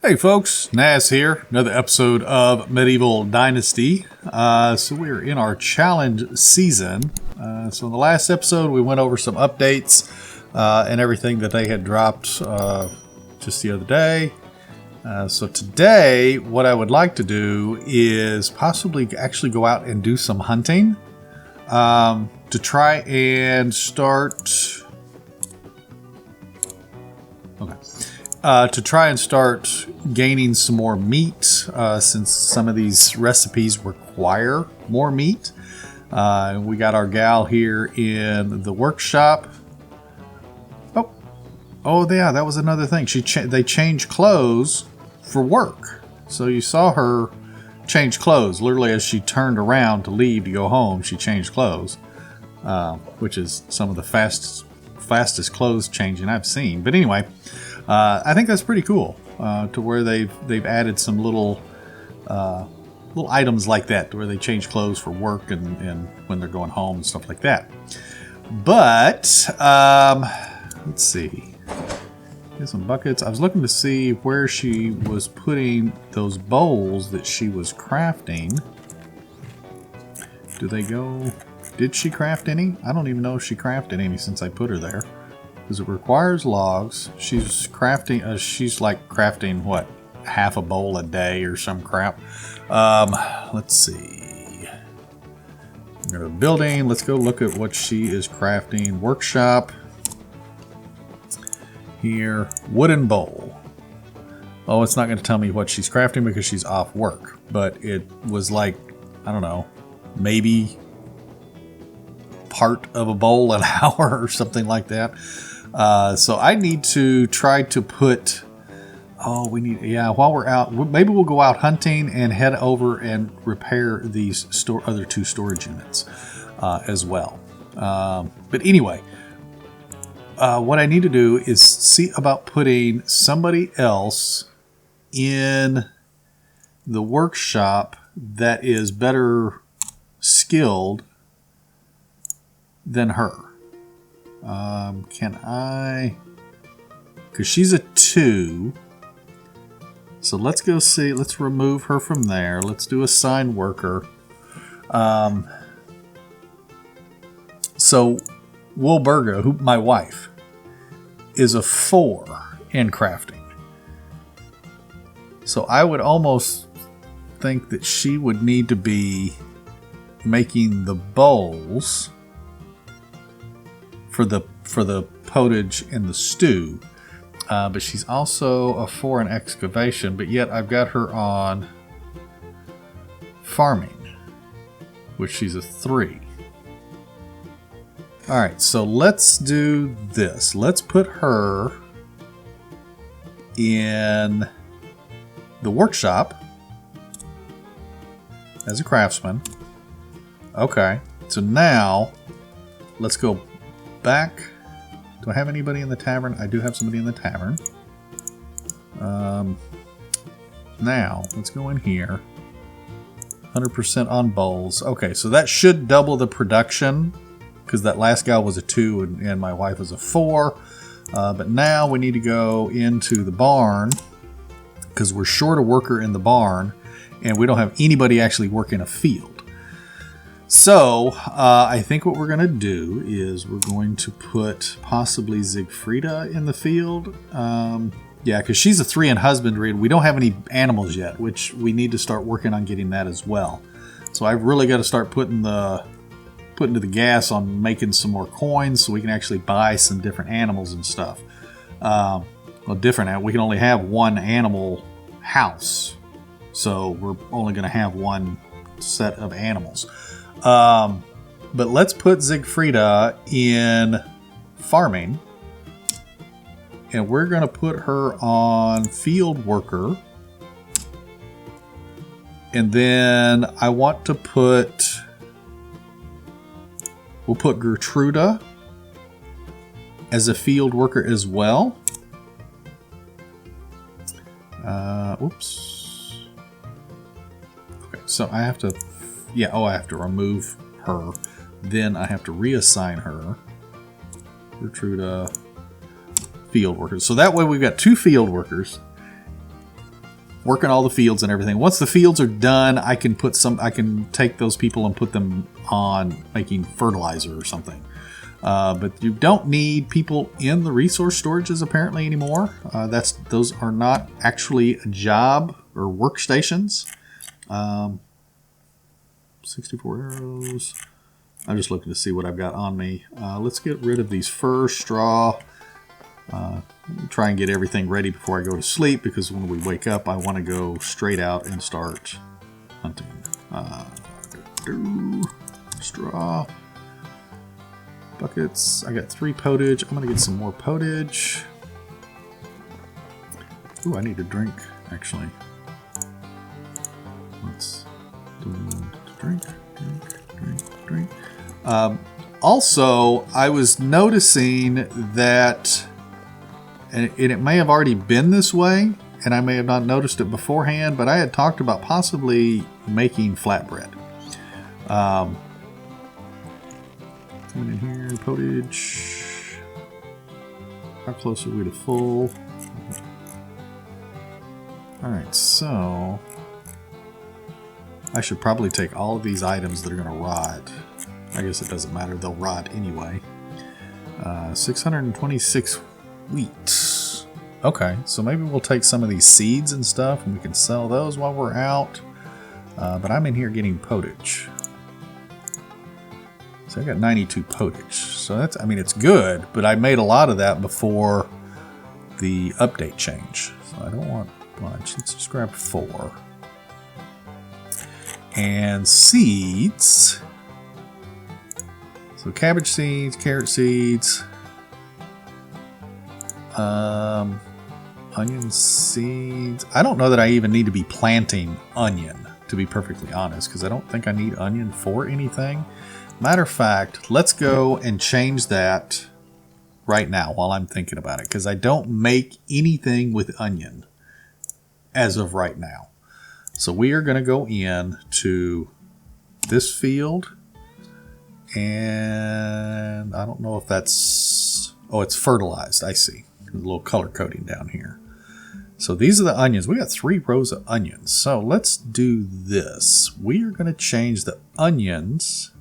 Hey folks, Nas here, another episode of Medieval Dynasty. So we're in our challenge season. So in the last episode we went over some updates and everything that they had dropped just the other day. So today what I would like to do is possibly actually go out and do some hunting to try and start... to try and start gaining some more meat, since some of these recipes require more meat. We got our gal here in the workshop. Oh yeah, that was another thing. They changed clothes for work. So you saw her change clothes. Literally, as she turned around to leave to go home, she changed clothes, which is some of the fastest clothes changing I've seen. But anyway. I think that's pretty cool, to where they've added some little items like that, to where they change clothes for work and when they're going home and stuff like that. But let's see. Here's some buckets. I was looking to see where she was putting those bowls that she was crafting. Do they go? Did she craft any? I don't even know if she crafted any since I put her there. Because it requires logs. She's crafting. She's like crafting what, half a bowl a day or some crap. Let's see. Go to building. Let's go look at what she is crafting. Workshop. Here, wooden bowl. Oh, it's not going to tell me what she's crafting because she's off work. But it was like, I don't know, maybe part of a bowl an hour or something like that. So I need to try to put, while we're out, maybe we'll go out hunting and head over and repair these other two storage units as well. But anyway, what I need to do is see about putting somebody else in the workshop that is better skilled than her. Can I? Because she's a 2. So let's go see. Let's remove her from there. Let's do assign worker. So Wilburga, my wife, is a 4 in crafting. So I would almost think that she would need to be making the bowls for the potage and the stew, but she's also a 4 in excavation, but yet I've got her on farming, which she's a 3. Alright, so let's do this. Let's put her in the workshop as a craftsman. Okay, so now let's go back. Do I have anybody in the tavern? I do have somebody in the tavern. Now, let's go in here. 100% on bowls. Okay, so that should double the production, because that last gal was a 2 and my wife was a 4. But now we need to go into the barn, because we're short a worker in the barn, and we don't have anybody actually working a field. So, I think what we're going to do is we're going to put possibly Siegfrieda in the field. Yeah, because she's a 3 in husbandry, and we don't have any animals yet, which we need to start working on getting that as well. So I've really got to start putting to the gas on making some more coins so we can actually buy some different animals and stuff. We can only have one animal house, so we're only going to have one set of animals. But let's put Siegfrieda in farming, and we're going to put her on field worker, and then I want to we'll put Gertruda as a field worker as well. Oops. Okay, so I have to... Yeah, I have to remove her. Then I have to reassign her. Gertruda, field workers. So that way we've got 2 field workers. working all the fields and everything. Once the fields are done, I can take those people and put them on making fertilizer or something. But you don't need people in the resource storages apparently anymore. Those are not actually a job or workstations. 64 arrows. I'm just looking to see what I've got on me. Let's get rid of these fur, straw. Try and get everything ready before I go to sleep, because when we wake up, I want to go straight out and start hunting. Straw. Buckets. I got 3 potage. I'm going to get some more potage. Ooh, I need a drink, actually. Let's drink. Also, I was noticing that, and it may have already been this way, and I may have not noticed it beforehand, but I had talked about possibly making flatbread. Coming in here, potage. How close are we to full? Alright, so I should probably take all of these items that are going to rot. I guess it doesn't matter, they'll rot anyway. 626 wheat. Okay, so maybe we'll take some of these seeds and stuff and we can sell those while we're out. But I'm in here getting potage. So I got 92 potage. So that's, I mean, it's good, but I made a lot of that before the update change. So I don't want much. Let's just grab 4. And seeds. So cabbage seeds, carrot seeds, onion seeds. I don't know that I even need to be planting onion, to be perfectly honest, because I don't think I need onion for anything. Matter of fact, let's go and change that right now while I'm thinking about it, because I don't make anything with onion as of right now. So we are going to go in to this field, and I don't know if that's, oh, it's fertilized. I see. There's a little color coding down here. So these are the onions. We got 3 rows of onions. So let's do this. We are going to change the onions.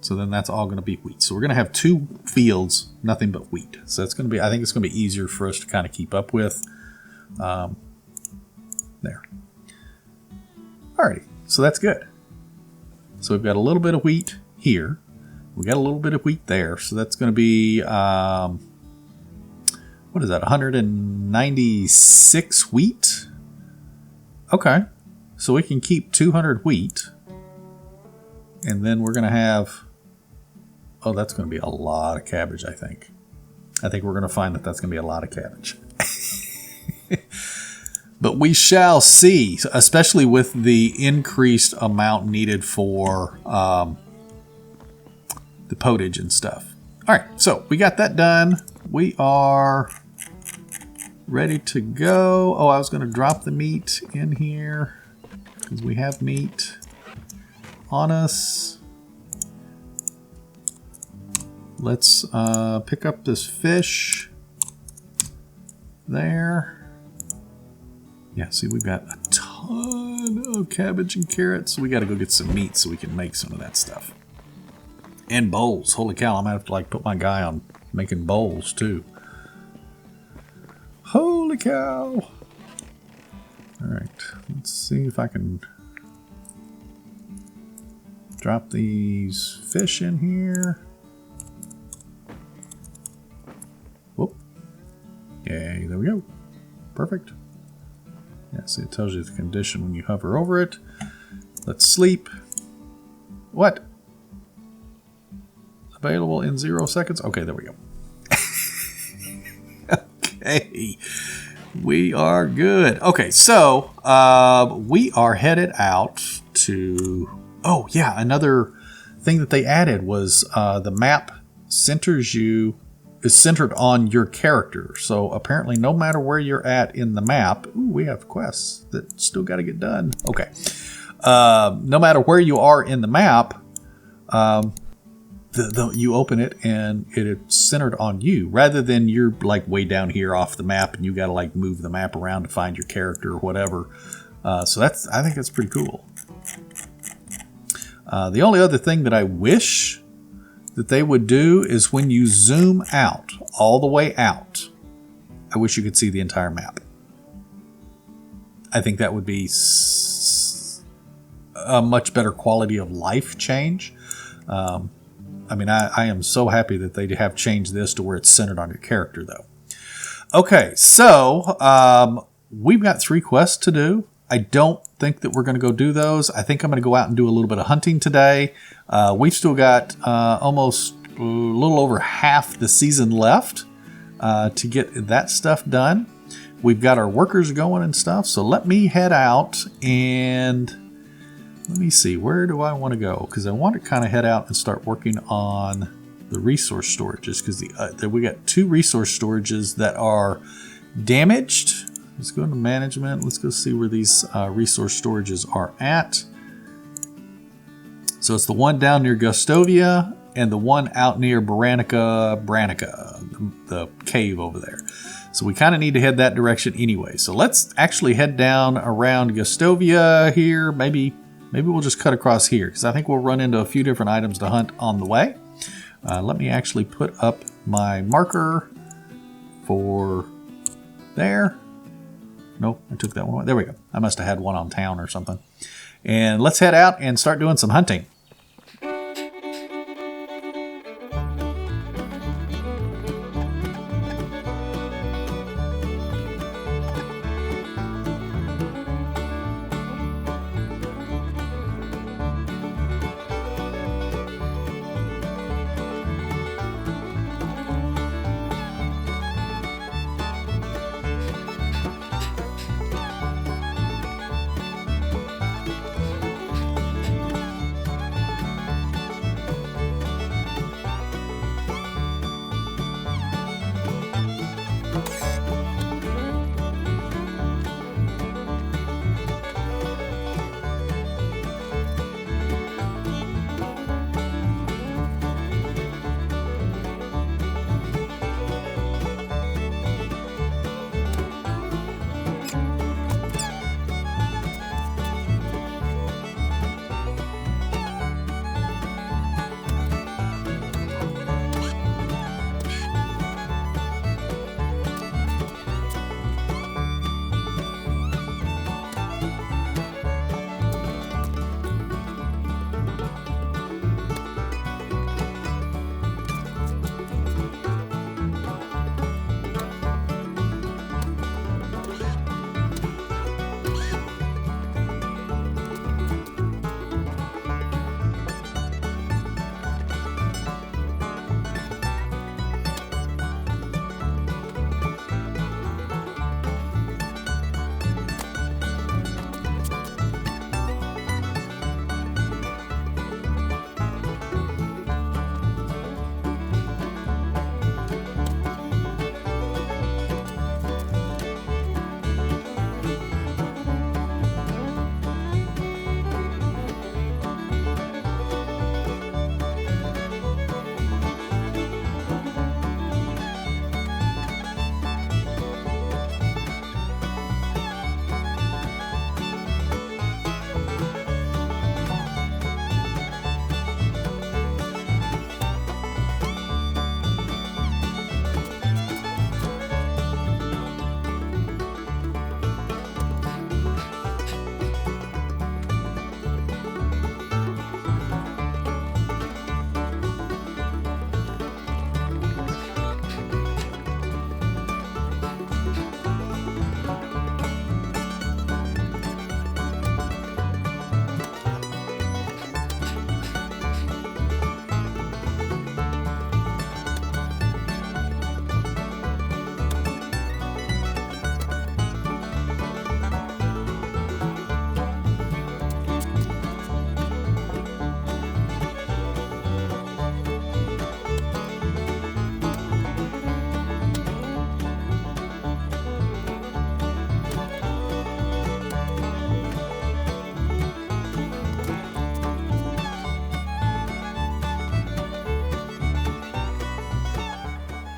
So then that's all going to be wheat. So we're going to have 2 fields, nothing but wheat. So that's going to be, I think it's going to be easier for us to kind of keep up with. There. Alrighty, so that's good. So we've got a little bit of wheat here. We got a little bit of wheat there. So that's going to be, what is that, 196 wheat? Okay, so we can keep 200 wheat. And then we're going to have, oh, that's going to be a lot of cabbage, I think. I think we're going to find that that's going to be a lot of cabbage. But we shall see, especially with the increased amount needed for the potage and stuff. All right, so we got that done. We are ready to go. Oh, I was going to drop the meat in here because we have meat on us. Let's pick up this fish there. Yeah, see, we've got a ton of cabbage and carrots. So we got to go get some meat so we can make some of that stuff. And bowls. Holy cow, I'm going to have to like put my guy on making bowls too. Holy cow. All right, let's see if I can drop these fish in here. Whoop. Yay, there we go. Perfect. Yeah, see, it tells you the condition when you hover over it. Let's sleep. What? Available in 0 seconds? Okay, there we go. Okay. We are good. Okay, so we are headed out to... Oh, yeah, another thing that they added was the map is centered on your character. So apparently no matter where you're at in the map, ooh, we have quests that still got to get done. Okay. No matter where you are in the map, you open it and it's centered on you rather than you're like way down here off the map and you got to like move the map around to find your character or whatever. So I think that's pretty cool. The only other thing that I wish that they would do is when you zoom out, all the way out, I wish you could see the entire map. I think that would be a much better quality of life change. I mean, I am so happy that they have changed this to where it's centered on your character, though. Okay, so we've got 3 quests to do. I don't think that we're going to go do those. I think I'm going to go out and do a little bit of hunting today. We've still got almost a little over half the season left to get that stuff done. We've got our workers going and stuff. So let me head out and let me see. Where do I want to go? Because I want to kind of head out and start working on the resource storages. Because we got 2 resource storages that are damaged. Let's go into management. Let's go see where these resource storages are at. So it's the one down near Gustovia and the one out near Branica, the cave over there. So we kind of need to head that direction anyway. So let's actually head down around Gustovia here. Maybe we'll just cut across here because I think we'll run into a few different items to hunt on the way. Let me actually put up my marker for there. Nope, I took that one away. There we go. I must have had one on town or something. And let's head out and start doing some hunting.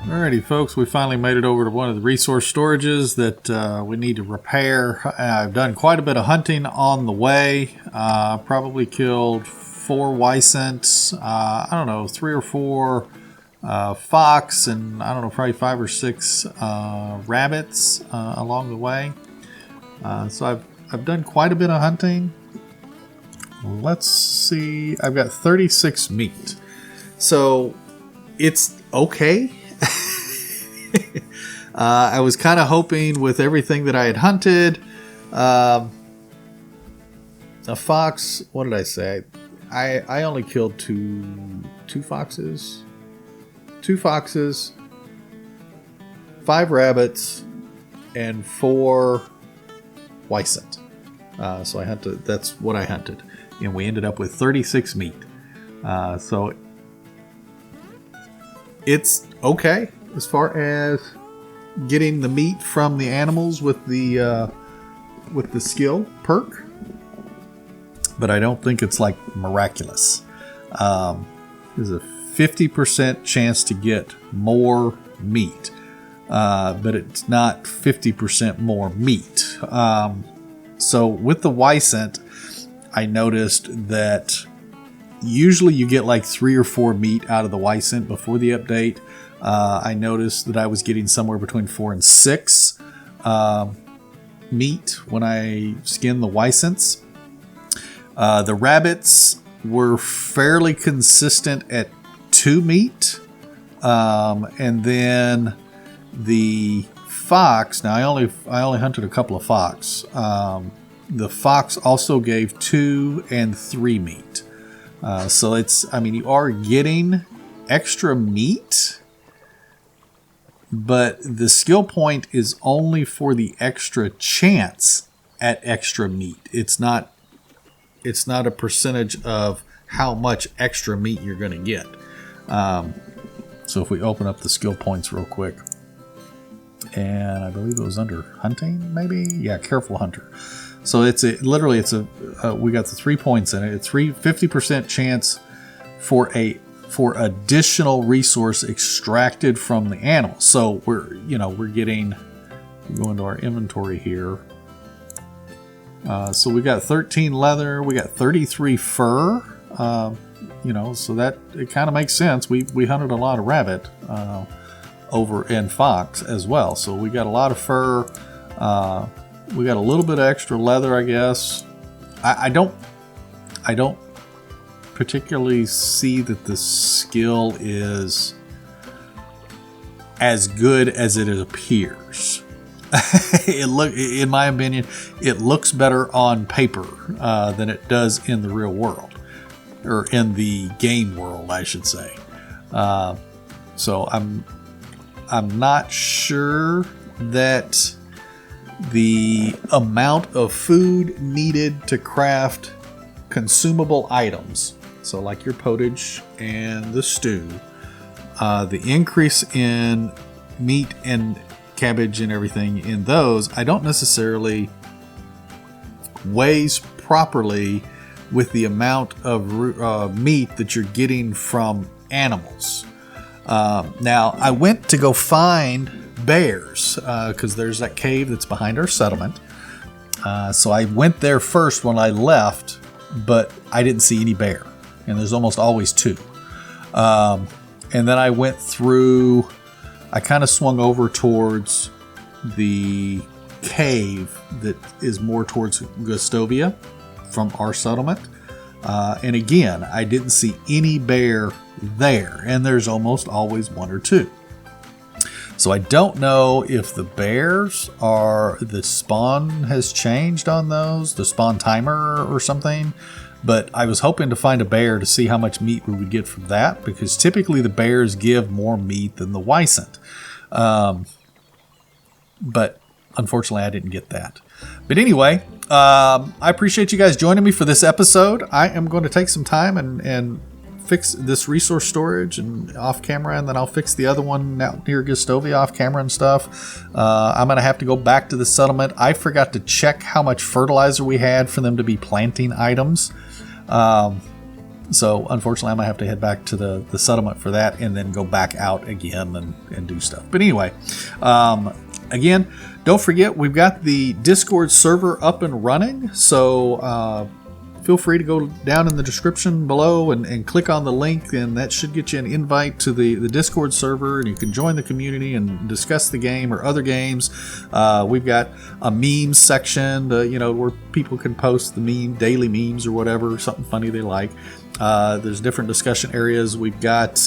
Alrighty, folks, we finally made it over to one of the resource storages that we need to repair. I've done quite a bit of hunting on the way. Probably killed 4 wisents, I don't know, 3 or 4 fox, and I don't know, probably 5 or 6 rabbits along the way. So I've done quite a bit of hunting. Let's see, I've got 36 meat. So it's okay. I was kind of hoping with everything that I had hunted, a fox, what did I say? I only killed two foxes, 5 rabbits, and 4 wisent. So I hunted, that's what I hunted. And we ended up with 36 meat. So it's okay as far as getting the meat from the animals with the skill perk, but I don't think it's like miraculous. There's a 50% chance to get more meat, but it's not 50% more meat. So with the wisent, I noticed that usually you get like 3 or 4 meat out of the wisent before the update. I noticed that I was getting somewhere between 4 and 6 meat when I skinned the wisents. The rabbits were fairly consistent at 2 meat. And then the fox, now I only hunted a couple of fox. The fox also gave 2 and 3 meat. So you are getting extra meat, but the skill point is only for the extra chance at extra meat. It's not a percentage of how much extra meat you're going to get. So if we open up the skill points real quick, and I believe it was under hunting, maybe? Yeah, careful hunter. So we got the 3 points in it. It's 50% chance for additional resource extracted from the animal. So we're going into our inventory here. So we got 13 leather, we got 33 fur. So that it kind of makes sense. We hunted a lot of rabbit over in fox as well. So we got a lot of fur. We got a little bit of extra leather, I guess. I don't particularly see that the skill is as good as it appears. In my opinion, it looks better on paper than it does in the real world, or in the game world, I should say. So I'm not sure that the amount of food needed to craft consumable items, so like your potage and the stew, the increase in meat and cabbage and everything in those, I don't necessarily weighs properly with the amount of meat that you're getting from animals. Now, I went to go find bears because there's that cave that's behind our settlement. So I went there first when I left, but I didn't see any bear, and there's almost always 2. And then I went through, I kind of swung over towards the cave that is more towards Gustovia from our settlement. And again, I didn't see any bear there, and there's almost always 1 or 2. So I don't know if the bears the spawn has changed on those, the spawn timer or something, but I was hoping to find a bear to see how much meat we would get from that, because typically the bears give more meat than the wisent. But unfortunately I didn't get that. But anyway, I appreciate you guys joining me for this episode. I am going to take some time and fix this resource storage and off camera, and then I'll fix the other one out near Gustovia off camera and stuff. I'm going to have to go back to the settlement. I forgot to check how much fertilizer we had for them to be planting items. So unfortunately, I might have to head back to the settlement for that and then go back out again and do stuff. But anyway, again, don't forget, we've got the Discord server up and running. So feel free to go down in the description below and click on the link, and that should get you an invite to the Discord server, and you can join the community and discuss the game or other games. We've got a memes section, where people can post the daily memes or whatever, something funny they like. There's different discussion areas. We've got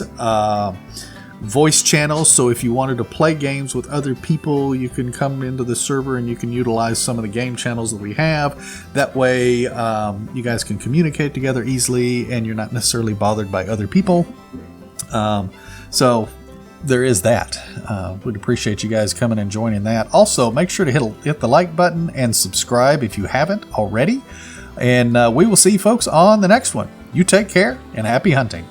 voice channels, so if you wanted to play games with other people, you can come into the server and you can utilize some of the game channels that we have. That way you guys can communicate together easily and you're not necessarily bothered by other people. So there is that. We'd appreciate you guys coming and joining that. Also, make sure to hit the like button and subscribe if you haven't already, and we will see you folks on the next one. You take care and happy hunting.